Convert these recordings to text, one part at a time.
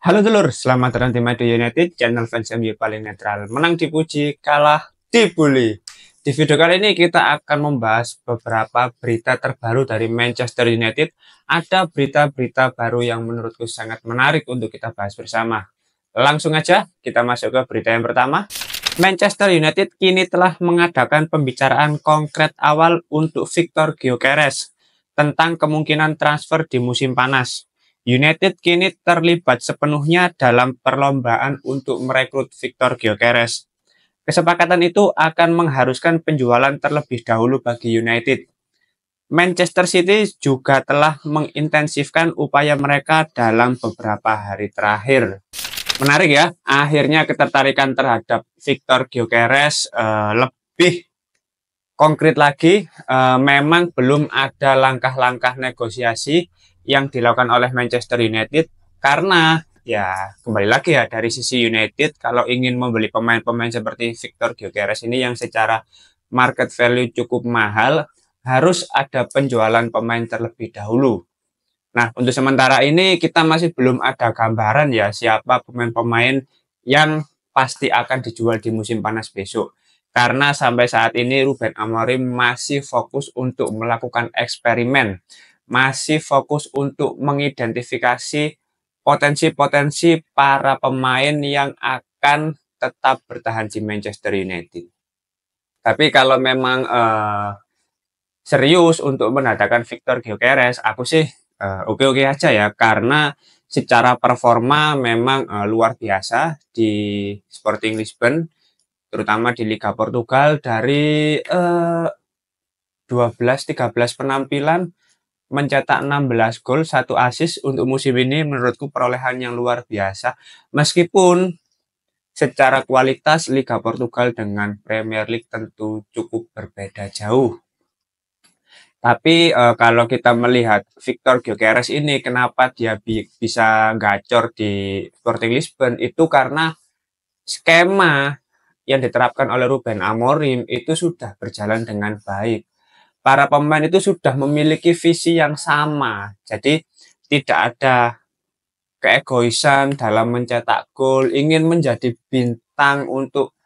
Halo dulur, selamat datang di Madrid United, channel fans MU paling netral. Menang dipuji, kalah dibully. Di video kali ini kita akan membahas beberapa berita terbaru dari Manchester United. Ada berita-berita baru yang menurutku sangat menarik untuk kita bahas bersama. Langsung aja kita masuk ke berita yang pertama. Manchester United kini telah mengadakan pembicaraan konkret awal untuk Victor Gyökeres tentang kemungkinan transfer di musim panas. United kini terlibat sepenuhnya dalam perlombaan untuk merekrut Victor Gyökeres. Kesepakatan itu akan mengharuskan penjualan terlebih dahulu bagi United. Manchester City juga telah mengintensifkan upaya mereka dalam beberapa hari terakhir. Menarik ya, akhirnya ketertarikan terhadap Victor Gyökeres lebih konkret lagi. Memang belum ada langkah-langkah negosiasi yang dilakukan oleh Manchester United karena ya kembali lagi ya dari sisi United kalau ingin membeli pemain-pemain seperti Victor Gyökeres ini yang secara market value cukup mahal harus ada penjualan pemain terlebih dahulu. Nah, untuk sementara ini kita masih belum ada gambaran ya siapa pemain-pemain yang pasti akan dijual di musim panas besok. Karena sampai saat ini Ruben Amorim masih fokus untuk melakukan eksperimen, masih fokus untuk mengidentifikasi potensi-potensi para pemain yang akan tetap bertahan di Manchester United. Tapi kalau memang serius untuk mendatangkan Victor Gyökeres, aku sih oke-oke aja ya, karena secara performa memang luar biasa di Sporting Lisbon, terutama di Liga Portugal dari 12-13 penampilan mencetak 16 gol, 1 assist untuk musim ini menurutku perolehan yang luar biasa. Meskipun secara kualitas Liga Portugal dengan Premier League tentu cukup berbeda jauh. Tapi kalau kita melihat Victor Gyökeres ini kenapa dia bisa gacor di Sporting Lisbon itu karena skema yang diterapkan oleh Ruben Amorim itu sudah berjalan dengan baik. Para pemain itu sudah memiliki visi yang sama. Jadi tidak ada keegoisan dalam mencetak gol, ingin menjadi bintang untuk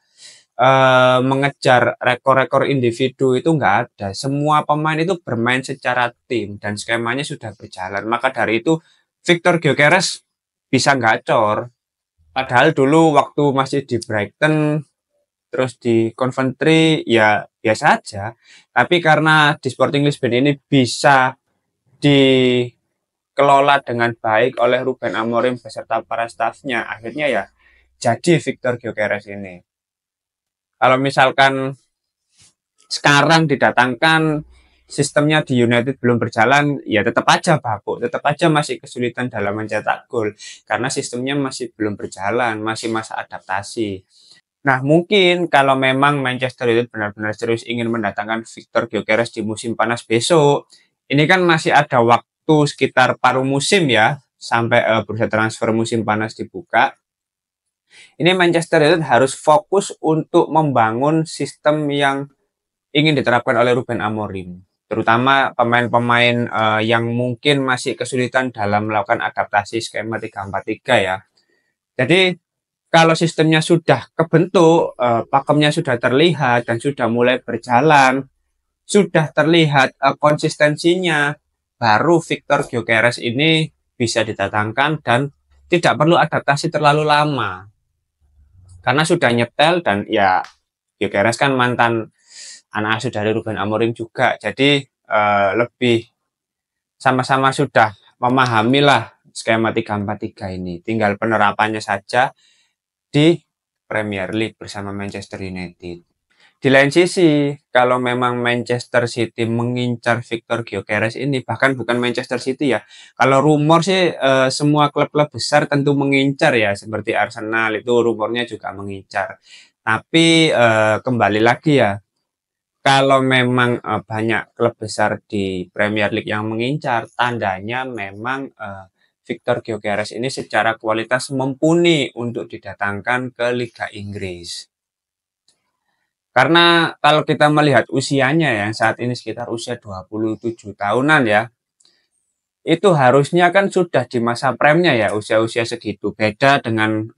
mengejar rekor-rekor individu itu nggak ada. Semua pemain itu bermain secara tim dan skemanya sudah berjalan. Maka dari itu Victor Gyökeres bisa gacor. Padahal dulu waktu masih di Brighton terus di Coventry ya biasa aja. Tapi karena di Sporting Lisbon ini bisa dikelola dengan baik oleh Ruben Amorim beserta para stafnya, akhirnya ya jadi Victor Gyökeres ini. Kalau misalkan sekarang didatangkan sistemnya di United belum berjalan, ya tetap aja babuk, tetap aja masih kesulitan dalam mencetak gol karena sistemnya masih belum berjalan, masih masa adaptasi. Nah, mungkin kalau memang Manchester United benar-benar serius ingin mendatangkan Victor Gyökeres di musim panas besok, ini kan masih ada waktu sekitar paruh musim ya sampai bursa transfer musim panas dibuka. Ini Manchester United harus fokus untuk membangun sistem yang ingin diterapkan oleh Ruben Amorim, terutama pemain-pemain yang mungkin masih kesulitan dalam melakukan adaptasi skema 3-4-3 ya. Jadi kalau sistemnya sudah kebentuk, pakemnya sudah terlihat dan sudah mulai berjalan, sudah terlihat konsistensinya, baru Victor Gyökeres ini bisa didatangkan dan tidak perlu adaptasi terlalu lama. Karena sudah nyetel dan ya Gyökeres kan mantan anak asuh dari Ruben Amorim juga. Jadi lebih sama-sama sudah memahami lah skema 3-4-3 ini. Tinggal penerapannya saja di Premier League bersama Manchester United. Di lain sisi, kalau memang Manchester City mengincar Victor Gyökeres ini, bahkan bukan Manchester City ya. Kalau rumor sih semua klub-klub besar tentu mengincar ya, seperti Arsenal itu rumornya juga mengincar. Tapi kembali lagi ya, kalau memang banyak klub besar di Premier League yang mengincar, tandanya memang Victor Gyökeres ini secara kualitas mumpuni untuk didatangkan ke Liga Inggris. Karena kalau kita melihat usianya ya, saat ini sekitar usia 27 tahunan ya. itu harusnya kan sudah di masa prime-nya ya, usia-usia segitu. Beda dengan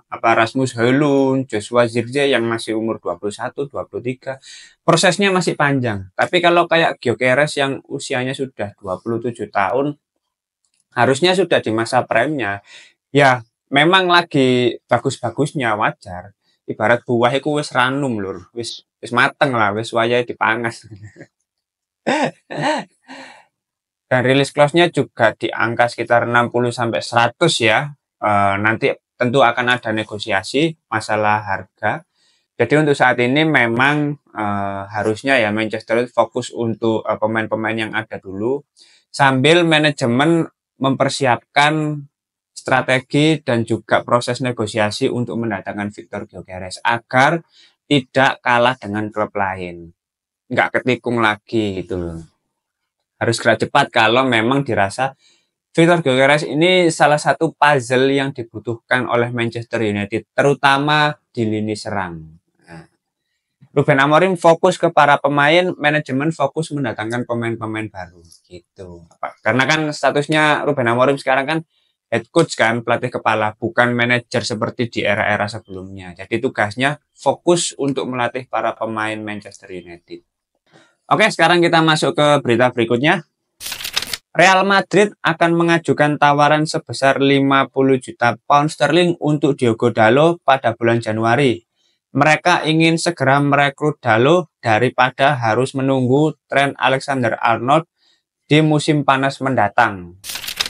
Rasmus Højlund, Joshua Zirkzee yang masih umur 21, 23. Prosesnya masih panjang. Tapi kalau kayak Gyökeres yang usianya sudah 27 tahun, harusnya sudah di masa prime-nya. Ya, memang lagi bagus-bagusnya, wajar. Ibarat buah itu wis ranum lur, wis mateng lah, wis wayahe dipangas. Dan rilis close-nya juga di angka sekitar 60-100 ya. Nanti tentu akan ada negosiasi masalah harga. Jadi untuk saat ini memang harusnya ya Manchester United fokus untuk pemain-pemain yang ada dulu. Sambil manajemen mempersiapkan strategi dan juga proses negosiasi untuk mendatangkan Victor Gyökeres agar tidak kalah dengan klub lain. Nggak ketikung lagi gitu loh. Harus gerak cepat kalau memang dirasa Victor Gyökeres ini salah satu puzzle yang dibutuhkan oleh Manchester United, terutama di lini serang. Nah, Ruben Amorim fokus ke para pemain, manajemen fokus mendatangkan pemain-pemain baru gitu. Karena kan statusnya Ruben Amorim sekarang kan head coach kan, pelatih kepala, bukan manajer seperti di era-era sebelumnya. Jadi tugasnya fokus untuk melatih para pemain Manchester United. Oke, sekarang kita masuk ke berita berikutnya. Real Madrid akan mengajukan tawaran sebesar 50 juta pound sterling untuk Diogo Dalot pada bulan Januari. Mereka ingin segera merekrut Dalot daripada harus menunggu Trent Alexander-Arnold di musim panas mendatang.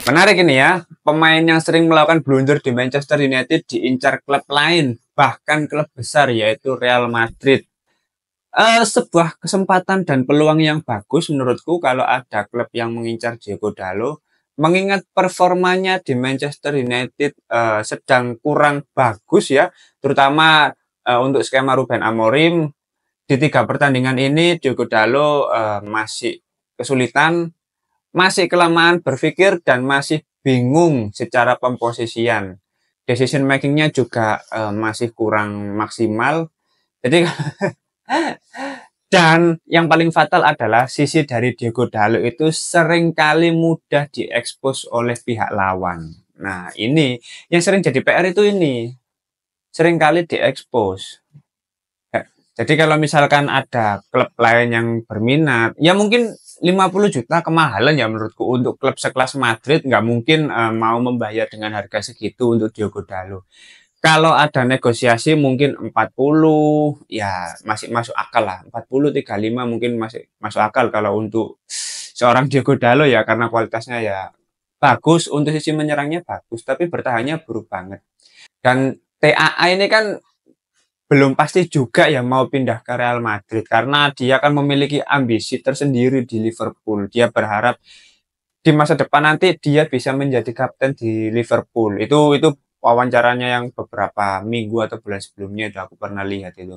Menarik ini ya, pemain yang sering melakukan blunder di Manchester United diincar klub lain, bahkan klub besar yaitu Real Madrid. Sebuah kesempatan dan peluang yang bagus menurutku kalau ada klub yang mengincar Diogo Dalot, mengingat performanya di Manchester United sedang kurang bagus ya, terutama untuk skema Ruben Amorim. Di 3 pertandingan ini Diogo Dalot masih kesulitan, masih kelemahan berpikir dan masih bingung secara pemposisian. Decision makingnya juga masih kurang maksimal. Jadi dan yang paling fatal adalah sisi dari Diogo Dalot itu seringkali mudah diekspos oleh pihak lawan. Nah, ini yang sering jadi PR itu ini. Seringkali diekspos. Jadi kalau misalkan ada klub lain yang berminat, ya mungkin 50 juta kemahalan ya menurutku. Untuk klub sekelas Madrid nggak mungkin mau membayar dengan harga segitu untuk Diogo Dalot. Kalau ada negosiasi mungkin 40, ya masih masuk akal lah. 40, 35 mungkin masih masuk akal kalau untuk seorang Diogo Dalot ya, karena kualitasnya ya bagus, untuk sisi menyerangnya bagus, tapi bertahannya buruk banget. Dan TAA ini kan belum pasti juga ya mau pindah ke Real Madrid, karena dia kan memiliki ambisi tersendiri di Liverpool. Dia berharap di masa depan nanti dia bisa menjadi kapten di Liverpool. Itu wawancaranya yang beberapa minggu atau bulan sebelumnya itu aku pernah lihat itu.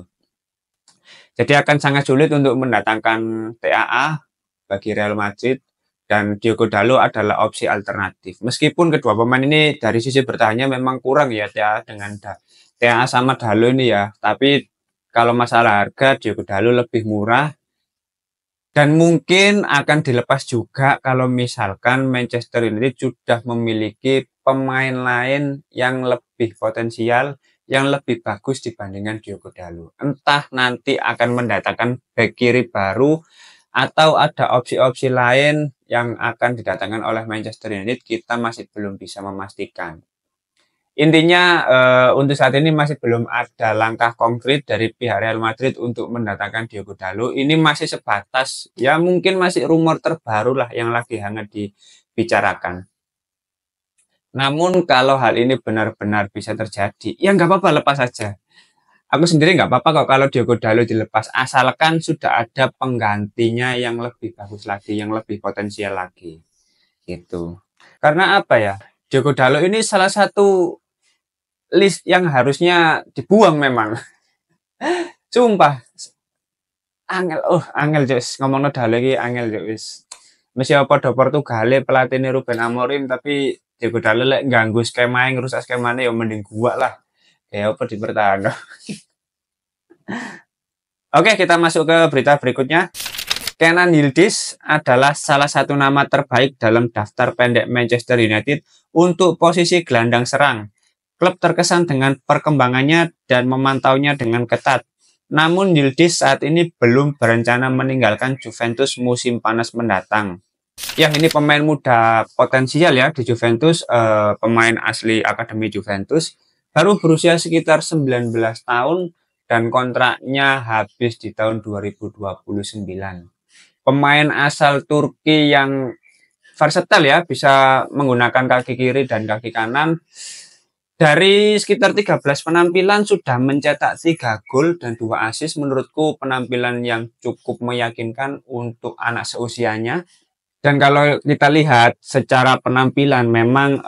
Jadi akan sangat sulit untuk mendatangkan TAA bagi Real Madrid, dan Diogo Dalot adalah opsi alternatif. Meskipun kedua pemain ini dari sisi bertahannya memang kurang ya TAA sama Dalot ini ya. Tapi kalau masalah harga Diogo Dalot lebih murah. Dan mungkin akan dilepas juga kalau misalkan Manchester United sudah memiliki pemain lain yang lebih potensial, yang lebih bagus dibandingkan Diogo Dalot. Entah nanti akan mendatangkan bek kiri baru, atau ada opsi-opsi lain yang akan didatangkan oleh Manchester United, kita masih belum bisa memastikan. Intinya untuk saat ini masih belum ada langkah konkret dari pihak Real Madrid untuk mendatangkan Diogo Dalot. Ini masih sebatas, ya mungkin masih rumor terbaru lah yang lagi hangat dibicarakan. Namun kalau hal ini benar-benar bisa terjadi, ya nggak apa-apa, lepas saja. Aku sendiri nggak apa-apa kok kalau Diogo Dalot dilepas, asalkan sudah ada penggantinya yang lebih bagus lagi, yang lebih potensial lagi. Gitu. Karena apa ya, Diogo Dalot ini salah satu list yang harusnya dibuang memang. Sumpah. Angel Jus. Ngomongno Dalot iki angel Jus. Mesti apa do Portugal pelatihnya Ruben Amorim, tapi Diogo Dalot lek ganggu skema, ngerusak skemane ya mending gua lah. Kayak apa dipertahankan. Oke, kita masuk ke berita berikutnya. Kenan Yildiz adalah salah satu nama terbaik dalam daftar pendek Manchester United untuk posisi gelandang serang. Klub terkesan dengan perkembangannya dan memantaunya dengan ketat. Namun Yildiz saat ini belum berencana meninggalkan Juventus musim panas mendatang. Ya, ini pemain muda potensial ya di Juventus, pemain asli Akademi Juventus. Baru berusia sekitar 19 tahun dan kontraknya habis di tahun 2029. Pemain asal Turki yang versatile ya, bisa menggunakan kaki kiri dan kaki kanan. Dari sekitar 13 penampilan sudah mencetak 3 gol dan 2 assist. Menurutku penampilan yang cukup meyakinkan untuk anak seusianya. Dan kalau kita lihat secara penampilan memang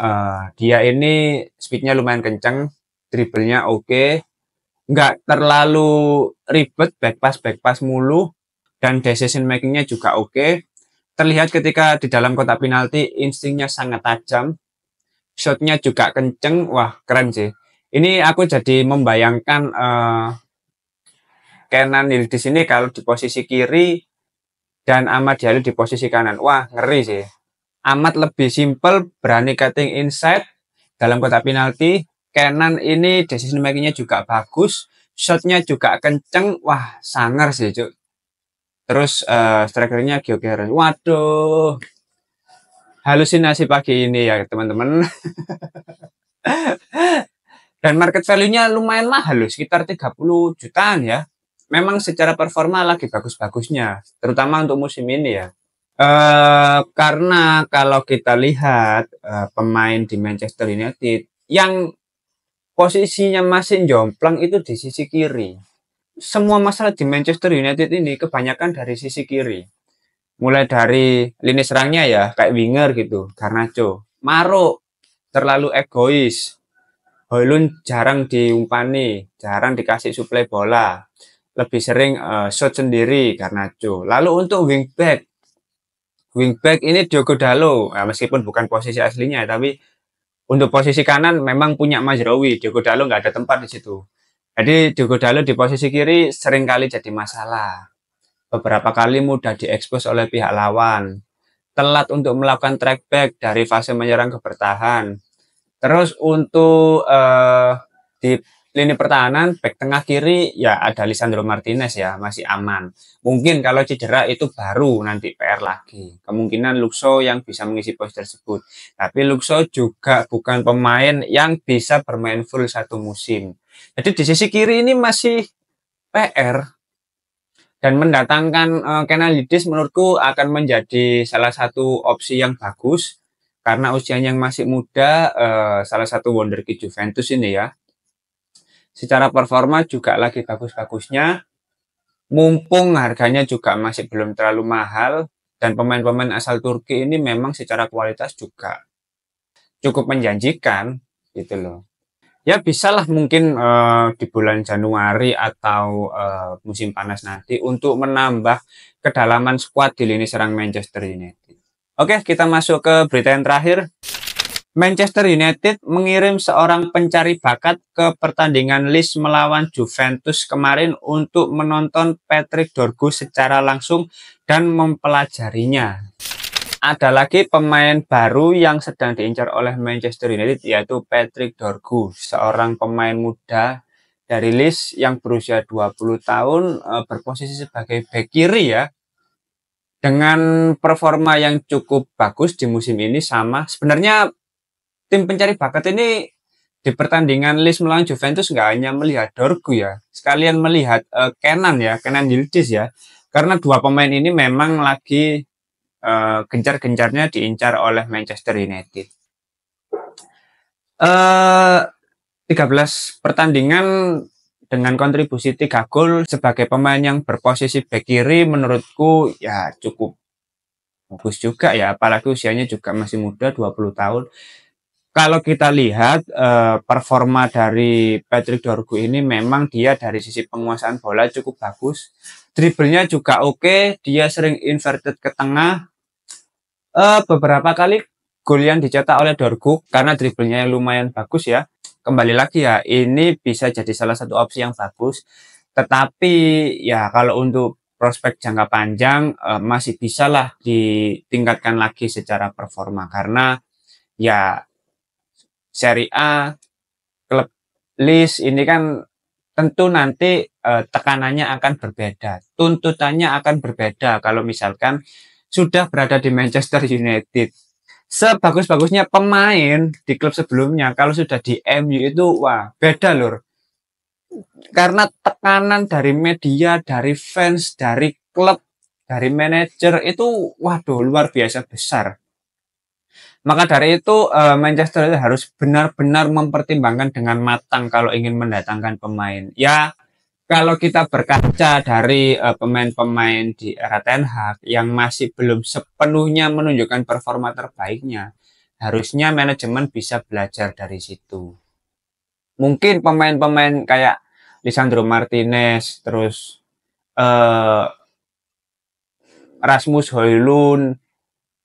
dia ini speednya lumayan kenceng, dribblenya oke, nggak terlalu ribet, back pass mulu, dan decision makingnya juga oke. Terlihat ketika di dalam kotak penalti instingnya sangat tajam, shotnya juga kenceng, wah keren sih. Ini aku jadi membayangkan Kenan Yildiz ini kalau di posisi kiri dan Amad Diallo di posisi kanan, wah ngeri sih. Amad lebih simple, berani cutting inside dalam kotak penalti. Kenan ini decision makingnya juga bagus, shotnya juga kenceng, wah sangar sih cuk. Terus strikernya Gyökeres. Waduh, halusinasi pagi ini ya teman-teman. Dan market value-nya lumayan mahal loh, sekitar 30 jutaan ya. Memang secara performa lagi bagus-bagusnya, terutama untuk musim ini ya. Karena kalau kita lihat pemain di Manchester United yang posisinya masih jomplang itu di sisi kiri. Semua masalah di Manchester United ini kebanyakan dari sisi kiri. Mulai dari lini serangnya ya, kayak winger gitu, Garnacho. Maro, terlalu egois. Højlund jarang diumpani, jarang dikasih suplai bola. Lebih sering shot sendiri, Garnacho. Lalu untuk wingback ini Diogo Dalot. Nah, meskipun bukan posisi aslinya, tapi untuk posisi kanan memang punya Mazraoui. Diogo Dalot nggak ada tempat di situ. Jadi Diogo Dalot di posisi kiri sering kali jadi masalah. Beberapa kali mudah diekspos oleh pihak lawan. Telat untuk melakukan track back dari fase menyerang ke bertahan. Terus untuk di lini pertahanan, back tengah kiri ya ada Lisandro Martinez ya, masih aman. Mungkin kalau cedera itu baru nanti PR lagi. Kemungkinan Luxo yang bisa mengisi posisi tersebut. Tapi Luxo juga bukan pemain yang bisa bermain full satu musim. Jadi di sisi kiri ini masih PR. Dan mendatangkan Kenan Yildiz menurutku akan menjadi salah satu opsi yang bagus. Karena usianya yang masih muda, salah satu wonderkid Juventus ini ya. Secara performa juga lagi bagus-bagusnya. Mumpung harganya juga masih belum terlalu mahal. Dan pemain-pemain asal Turki ini memang secara kualitas juga cukup menjanjikan gitu loh. Ya bisalah mungkin di bulan Januari atau musim panas nanti untuk menambah kedalaman skuad di lini serang Manchester United. Oke, kita masuk ke berita yang terakhir. Manchester United mengirim seorang pencari bakat ke pertandingan Leeds melawan Juventus kemarin untuk menonton Patrick Dorgu secara langsung dan mempelajarinya. Ada lagi pemain baru yang sedang diincar oleh Manchester United, yaitu Patrick Dorgu, seorang pemain muda dari Leeds yang berusia 20 tahun, berposisi sebagai bek kiri ya. Dengan performa yang cukup bagus di musim ini sama. Sebenarnya tim pencari bakat ini di pertandingan Leeds melawan Juventus nggak hanya melihat Dorgu ya, sekalian melihat Kenan Yildiz ya. Karena dua pemain ini memang lagi gencar-gencarnya diincar oleh Manchester United. 13 pertandingan dengan kontribusi 3 gol sebagai pemain yang berposisi bek kiri menurutku ya cukup bagus juga ya, apalagi usianya juga masih muda 20 tahun. Kalau kita lihat performa dari Patrick Dorgu ini memang dia dari sisi penguasaan bola cukup bagus. Dribblenya juga oke, dia sering inverted ke tengah. Beberapa kali gol yang dicetak oleh Dorgu karena dribblenya yang lumayan bagus ya. Kembali lagi ya, ini bisa jadi salah satu opsi yang bagus. Tetapi ya kalau untuk prospek jangka panjang masih bisa lah ditingkatkan lagi secara performa, karena ya Serie A, klub list ini kan tentu nanti tekanannya akan berbeda, tuntutannya akan berbeda kalau misalkan sudah berada di Manchester United. Sebagus-bagusnya pemain di klub sebelumnya, kalau sudah di MU itu wah beda lur. Karena tekanan dari media, dari fans, dari klub, dari manajer itu waduh luar biasa besar. Maka dari itu Manchester United harus benar-benar mempertimbangkan dengan matang kalau ingin mendatangkan pemain. Ya, kalau kita berkaca dari pemain-pemain di era Ten Hag yang masih belum sepenuhnya menunjukkan performa terbaiknya, harusnya manajemen bisa belajar dari situ. Mungkin pemain-pemain kayak Lisandro Martinez, terus Rasmus Højlund,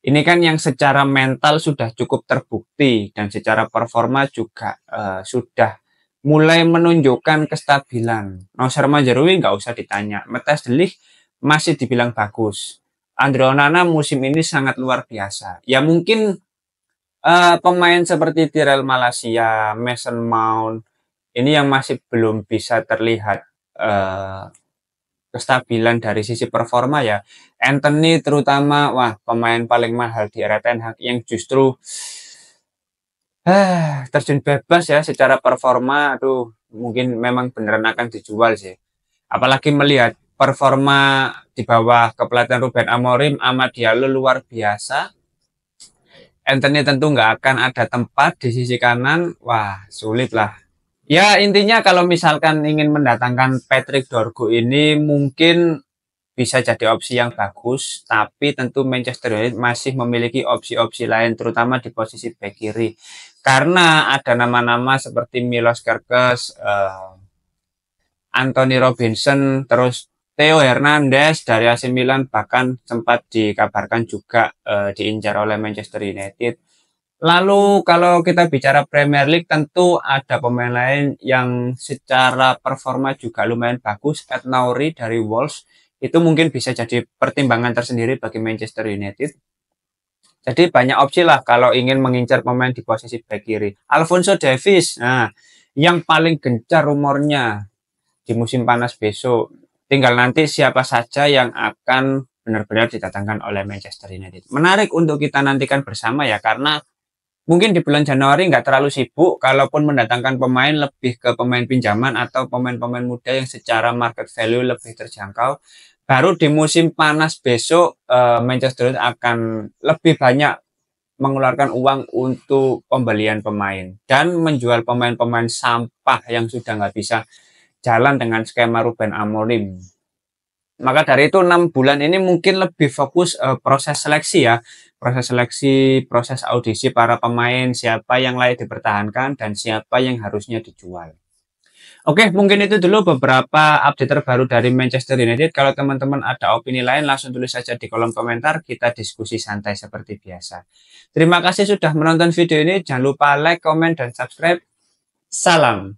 ini kan yang secara mental sudah cukup terbukti dan secara performa juga sudah mulai menunjukkan kestabilan. Noussair Mazraoui nggak usah ditanya. Matthijs de Ligt masih dibilang bagus. Andre Onana musim ini sangat luar biasa. Ya mungkin pemain seperti Tyrell Malacia, Mason Mount, ini yang masih belum bisa terlihat kestabilan dari sisi performa ya. Anthony terutama, wah pemain paling mahal di era Ten Hag yang justru terjun bebas ya secara performa. Aduh, mungkin memang beneran akan dijual sih. Apalagi melihat performa di bawah kepelatihan Ruben Amorim, Amad Diallo luar biasa. Anthony tentu nggak akan ada tempat di sisi kanan. Wah, sulit lah. Ya intinya kalau misalkan ingin mendatangkan Patrick Dorgu ini mungkin bisa jadi opsi yang bagus, tapi tentu Manchester United masih memiliki opsi-opsi lain, terutama di posisi bek kiri. Karena ada nama-nama seperti Milos Kerkez, Anthony Robinson, terus Theo Hernandez dari AC Milan bahkan sempat dikabarkan juga diincar oleh Manchester United. Lalu kalau kita bicara Premier League tentu ada pemain lain yang secara performa juga lumayan bagus. Ed Nouri dari Wolves itu mungkin bisa jadi pertimbangan tersendiri bagi Manchester United. Jadi banyak opsi lah kalau ingin mengincar pemain di posisi bek kiri. Alphonso Davies, nah yang paling gencar rumornya di musim panas besok. Tinggal nanti siapa saja yang akan benar-benar didatangkan oleh Manchester United. Menarik untuk kita nantikan bersama ya, karena mungkin di bulan Januari nggak terlalu sibuk, kalaupun mendatangkan pemain lebih ke pemain pinjaman atau pemain-pemain muda yang secara market value lebih terjangkau. Baru di musim panas besok Manchester United akan lebih banyak mengeluarkan uang untuk pembelian pemain dan menjual pemain-pemain sampah yang sudah nggak bisa jalan dengan skema Ruben Amorim. Maka dari itu 6 bulan ini mungkin lebih fokus proses seleksi ya. Proses seleksi, proses audisi para pemain, siapa yang layak dipertahankan dan siapa yang harusnya dijual. Oke, mungkin itu dulu beberapa update terbaru dari Manchester United. Kalau teman-teman ada opini lain, langsung tulis saja di kolom komentar. Kita diskusi santai seperti biasa. Terima kasih sudah menonton video ini. Jangan lupa like, komen, dan subscribe. Salam.